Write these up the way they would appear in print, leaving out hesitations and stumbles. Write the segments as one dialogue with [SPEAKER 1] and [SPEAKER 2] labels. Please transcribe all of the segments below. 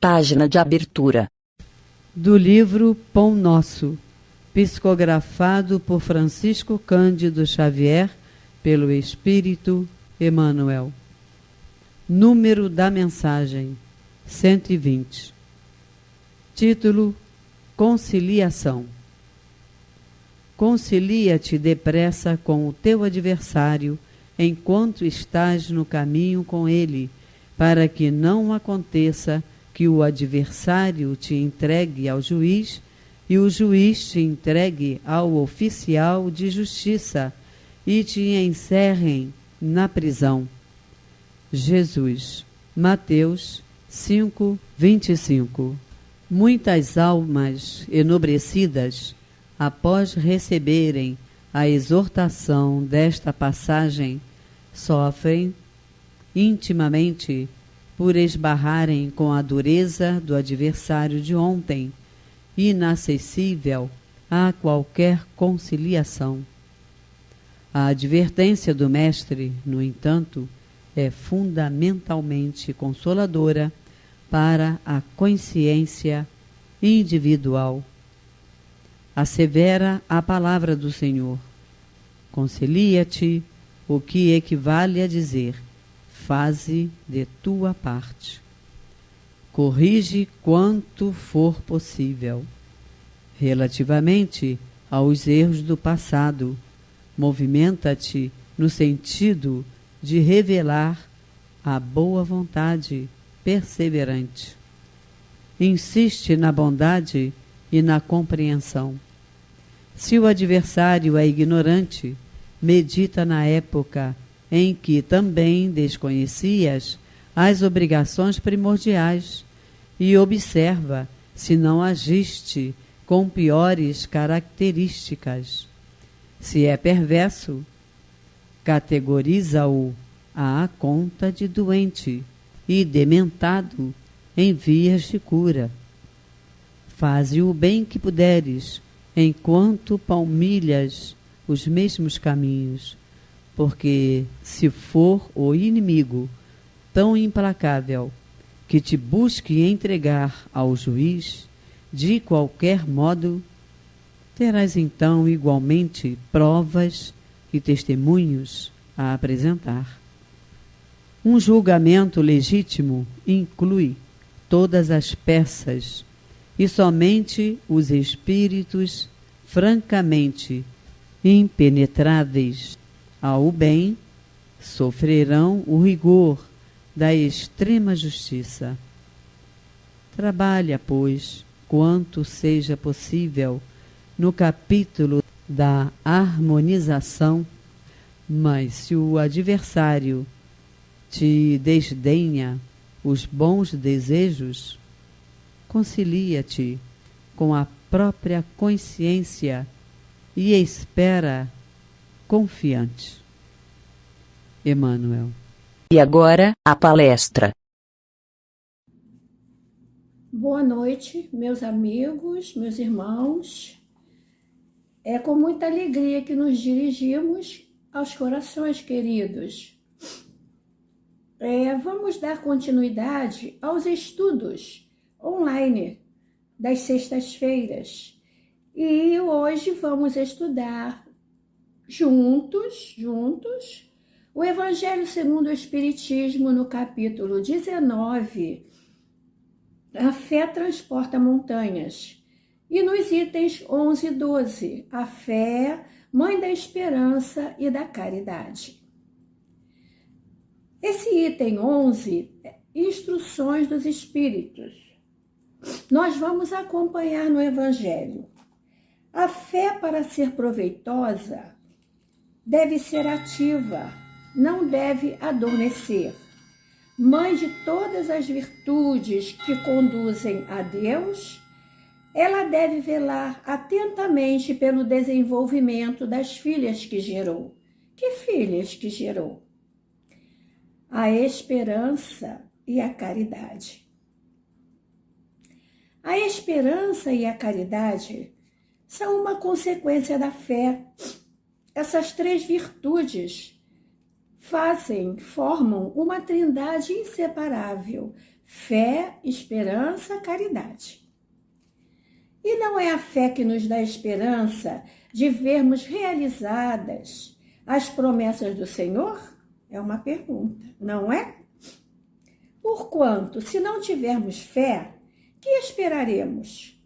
[SPEAKER 1] Página de abertura.
[SPEAKER 2] Do livro Pão Nosso, psicografado por Francisco Cândido Xavier, pelo Espírito Emmanuel. Número da mensagem: 120. Título: Conciliação. Concilia-te depressa com o teu adversário, enquanto estás no caminho com ele, para que não aconteça que o adversário te entregue ao juiz e o juiz te entregue ao oficial de justiça e te encerrem na prisão. Jesus, Mateus 5:25. Muitas almas enobrecidas, após receberem a exortação desta passagem, sofrem intimamente por esbarrarem com a dureza do adversário de ontem, inacessível a qualquer conciliação. A advertência do Mestre, no entanto, é fundamentalmente consoladora para a consciência individual. Assevera a palavra do Senhor: concilia-te, o que equivale a dizer: faze de tua parte. Corrige quanto for possível. Relativamente aos erros do passado, movimenta-te no sentido de revelar a boa vontade perseverante. Insiste na bondade e na compreensão. Se o adversário é ignorante, medita na época em que também desconhecias as obrigações primordiais e observa se não agiste com piores características. Se é perverso, categoriza-o à conta de doente e dementado em vias de cura. Faze o bem que puderes, enquanto palmilhas os mesmos caminhos, porque se for o inimigo tão implacável que te busque entregar ao juiz, de qualquer modo, terás então igualmente provas e testemunhos a apresentar. Um julgamento legítimo inclui todas as peças, e somente os espíritos francamente impenetráveis ao bem sofrerão o rigor da extrema justiça. Trabalha, pois, quanto seja possível no capítulo da harmonização, mas se o adversário te desdenha os bons desejos, concilia-te com a própria consciência e espera confiante. Emmanuel.
[SPEAKER 1] E agora, a palestra.
[SPEAKER 3] Boa noite, meus amigos, meus irmãos. É com muita alegria que nos dirigimos aos corações queridos. Vamos dar continuidade aos estudos online das sextas-feiras. E hoje vamos estudar juntos, o Evangelho segundo o Espiritismo, no capítulo 19, A Fé Transporta Montanhas. E nos itens 11 e 12, a fé, mãe da esperança e da caridade. Esse item 11, instruções dos espíritos. Nós vamos acompanhar no Evangelho. A fé, para ser proveitosa, deve ser ativa, não deve adormecer. Mãe de todas as virtudes que conduzem a Deus, ela deve velar atentamente pelo desenvolvimento das filhas que gerou. Que filhas que gerou? A esperança e a caridade. A esperança e a caridade são uma consequência da fé. Essas três virtudes formam uma trindade inseparável: fé, esperança, caridade. E não é a fé que nos dá esperança de vermos realizadas as promessas do Senhor? É uma pergunta, não é? Porquanto, se não tivermos fé, que esperaremos?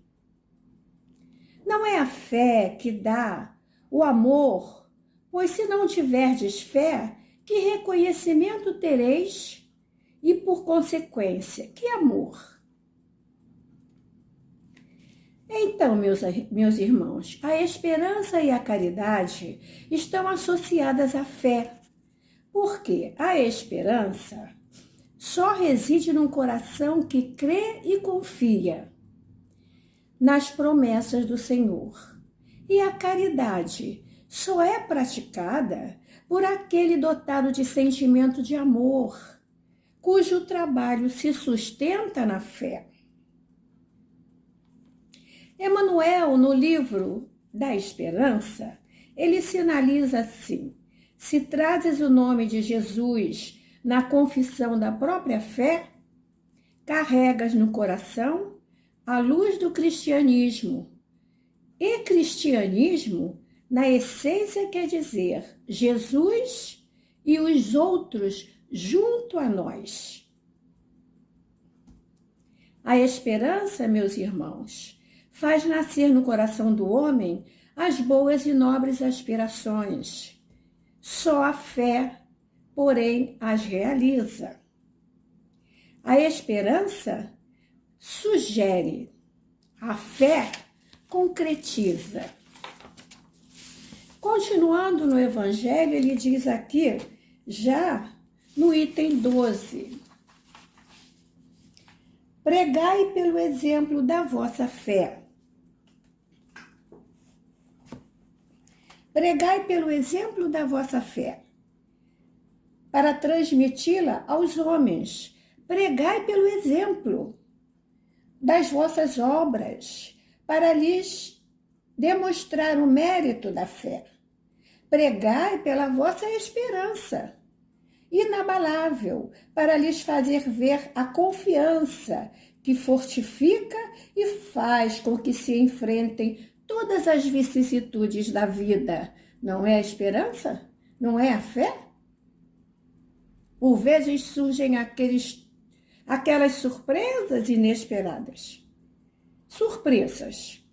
[SPEAKER 3] Não é a fé que dá o amor, pois se não tiverdes fé, que reconhecimento tereis e, por consequência, que amor? Então, meus irmãos, a esperança e a caridade estão associadas à fé, porque a esperança só reside num coração que crê e confia nas promessas do Senhor. E a caridade só é praticada por aquele dotado de sentimento de amor, cujo trabalho se sustenta na fé. Emmanuel, no livro da Esperança, ele sinaliza assim: se trazes o nome de Jesus na confissão da própria fé, carregas no coração a luz do cristianismo. E cristianismo, na essência, quer dizer Jesus e os outros junto a nós. A esperança, meus irmãos, faz nascer no coração do homem as boas e nobres aspirações. Só a fé, porém, as realiza. A esperança sugere, a fé concretiza. Continuando no Evangelho, ele diz aqui, já no item 12, pregai pelo exemplo da vossa fé. Pregai pelo exemplo da vossa fé, para transmiti-la aos homens. Pregai pelo exemplo das vossas obras, para lhes demonstrar o mérito da fé. Pregai pela vossa esperança, inabalável, para lhes fazer ver a confiança que fortifica e faz com que se enfrentem todas as vicissitudes da vida. Não é a esperança? Não é a fé? Por vezes surgem aquelas surpresas inesperadas. Surpresas.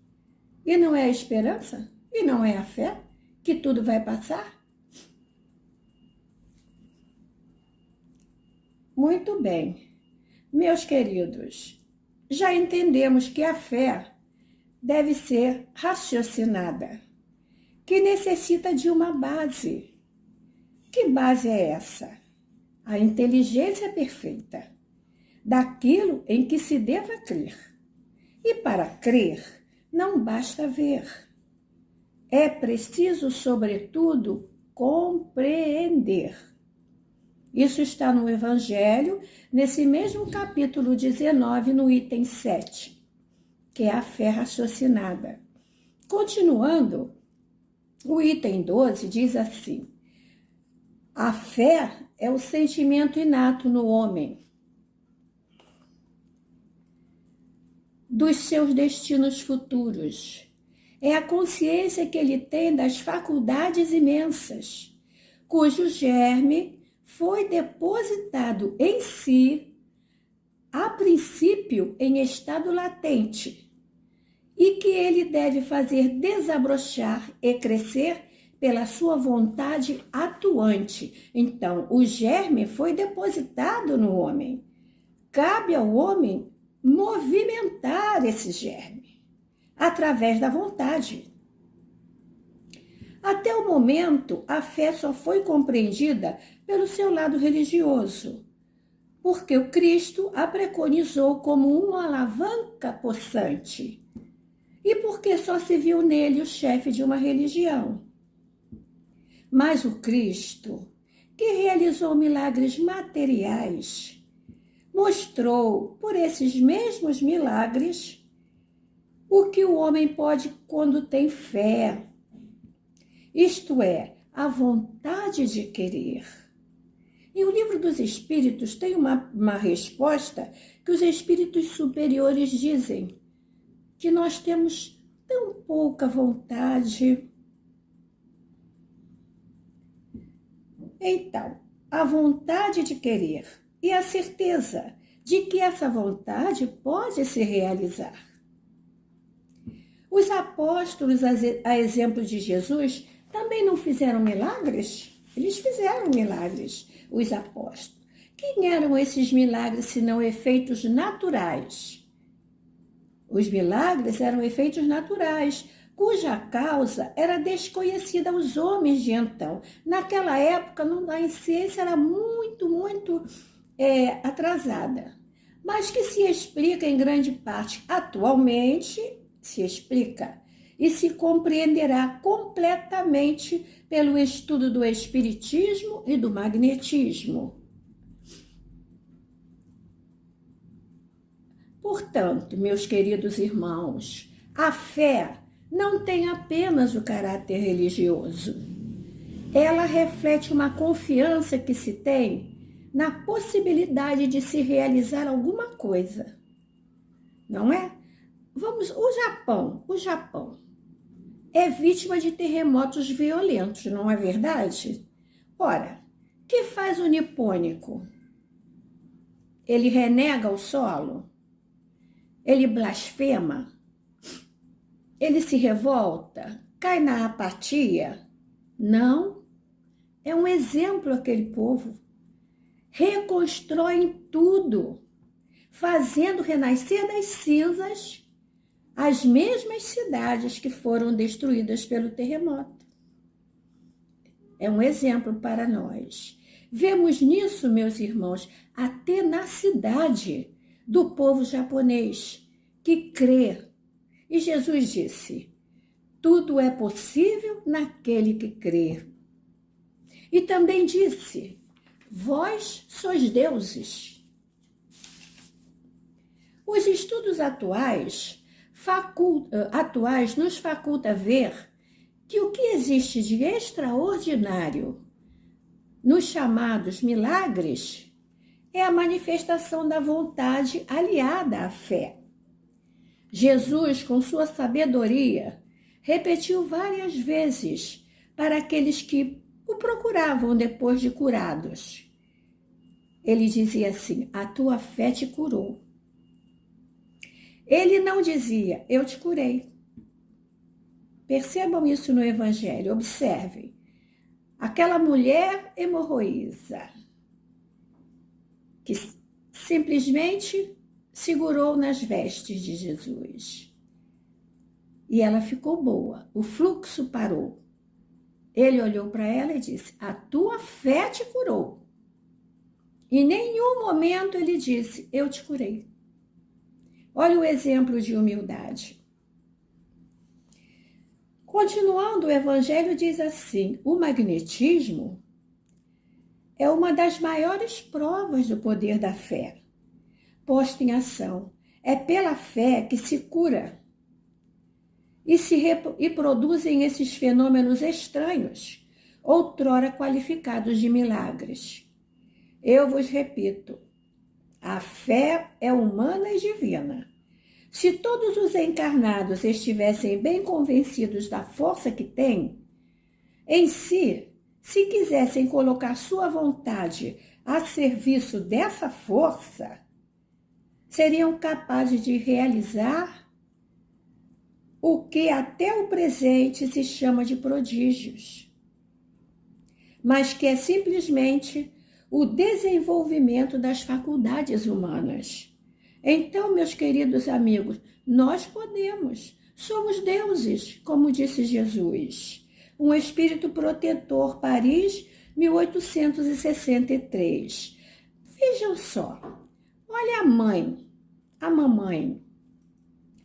[SPEAKER 3] E não é a esperança? E não é a fé que tudo vai passar? Muito bem. Meus queridos, já entendemos que a fé deve ser raciocinada, que necessita de uma base. Que base é essa? A inteligência perfeita, daquilo em que se deva crer. E para crer, não basta ver. É preciso, sobretudo, compreender. Isso está no Evangelho, nesse mesmo capítulo 19, no item 7. Que é a fé raciocinada. Continuando, o item 12 diz assim: a fé é o sentimento inato no homem dos seus destinos futuros. É a consciência que ele tem das faculdades imensas, cujo germe foi depositado em si, a princípio em estado latente, e que ele deve fazer desabrochar e crescer pela sua vontade atuante. Então, o germe foi depositado no homem. Cabe ao homem movimentar esse germe através da vontade. Até o momento, a fé só foi compreendida pelo seu lado religioso, porque o Cristo a preconizou como uma alavanca possante, e porque só se viu nele o chefe de uma religião. Mas o Cristo, que realizou milagres materiais, mostrou por esses mesmos milagres o que o homem pode quando tem fé, isto é, a vontade de querer. E o Livro dos Espíritos tem uma resposta que os espíritos superiores dizem que nós temos tão pouca vontade. Então, a vontade de querer e a certeza de que essa vontade pode se realizar. Os apóstolos, a exemplo de Jesus, também não fizeram milagres? Eles fizeram milagres, os apóstolos. Quem eram esses milagres, senão efeitos naturais? Os milagres eram efeitos naturais, cuja causa era desconhecida aos homens de então. Naquela época, a ciência era muito atrasada, mas que se explica em grande parte atualmente, se explica e se compreenderá completamente pelo estudo do espiritismo e do magnetismo. Portanto, meus queridos irmãos, a fé não tem apenas o caráter religioso. Ela reflete uma confiança que se tem na possibilidade de se realizar alguma coisa. Não é? O Japão é vítima de terremotos violentos, não é verdade? Ora, o que faz o nipônico? Ele renega o solo? Ele blasfema? Ele se revolta? Cai na apatia? Não. É um exemplo aquele povo. Reconstrói tudo, fazendo renascer das cinzas as mesmas cidades que foram destruídas pelo terremoto. É um exemplo para nós. Vemos nisso, meus irmãos, a tenacidade do povo japonês, que crê. E Jesus disse: tudo é possível naquele que crê. E também disse: vós sois deuses. Os estudos atuais nos faculta ver que o que existe de extraordinário nos chamados milagres é a manifestação da vontade aliada à fé. Jesus, com sua sabedoria, repetiu várias vezes para aqueles que o procuravam depois de curados. Ele dizia assim: a tua fé te curou. Ele não dizia: eu te curei. Percebam isso no Evangelho, observem. Aquela mulher hemorroísa, que simplesmente segurou nas vestes de Jesus. E ela ficou boa, o fluxo parou. Ele olhou para ela e disse: a tua fé te curou. Em nenhum momento ele disse: eu te curei. Olha o exemplo de humildade. Continuando, o Evangelho diz assim: o magnetismo é uma das maiores provas do poder da fé posta em ação. É pela fé que se cura e produzem esses fenômenos estranhos, outrora qualificados de milagres. Eu vos repito, a fé é humana e divina. Se todos os encarnados estivessem bem convencidos da força que têm em si, se quisessem colocar sua vontade a serviço dessa força, seriam capazes de realizar o que até o presente se chama de prodígios, mas que é simplesmente o desenvolvimento das faculdades humanas. Então, meus queridos amigos, nós podemos, somos deuses, como disse Jesus. Um espírito protetor, Paris, 1863. Vejam só, olha a mamãe.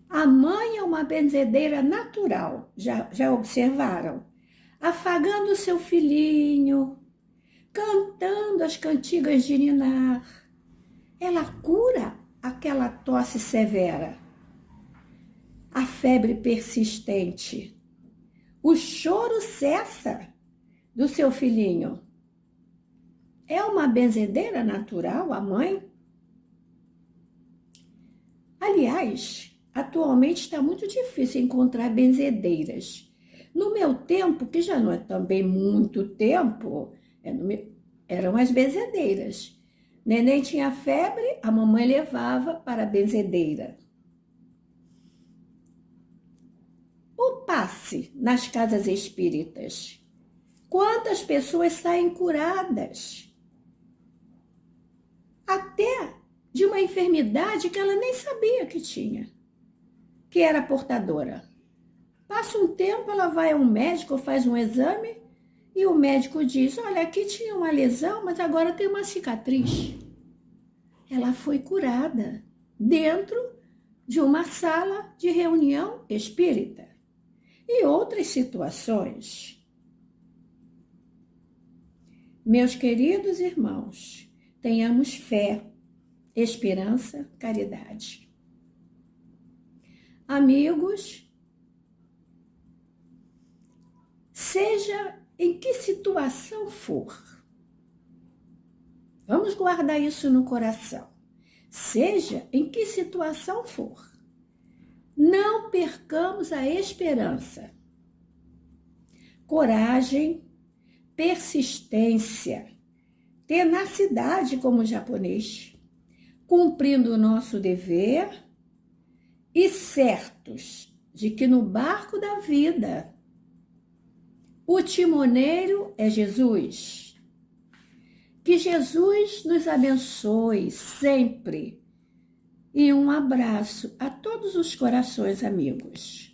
[SPEAKER 3] A mãe é uma benzedeira natural, já observaram? Afagando seu filhinho, cantando as cantigas de ninar. Ela cura aquela tosse severa, a febre persistente. O choro cessa do seu filhinho. é uma benzedeira natural, a mãe? Aliás, atualmente está muito difícil encontrar benzedeiras. No meu tempo, que já não é também muito tempo, eram as benzedeiras. Neném tinha febre, a mamãe levava para a benzedeira. O passe nas casas espíritas. Quantas pessoas saem curadas? Até de uma enfermidade que ela nem sabia que tinha, que era portadora. Passa um tempo, ela vai a um médico, faz um exame e o médico diz, olha, aqui tinha uma lesão, mas agora tem uma cicatriz. Ela foi curada dentro de uma sala de reunião espírita. E outras situações. Meus queridos irmãos, tenhamos fé, esperança, caridade. Amigos, seja em que situação for, vamos guardar isso no coração. Seja em que situação for, não percamos a esperança. Coragem, persistência, tenacidade como japonês, cumprindo o nosso dever e certos de que no barco da vida o timoneiro é Jesus. Que Jesus nos abençoe sempre. E um abraço a todos os corações amigos.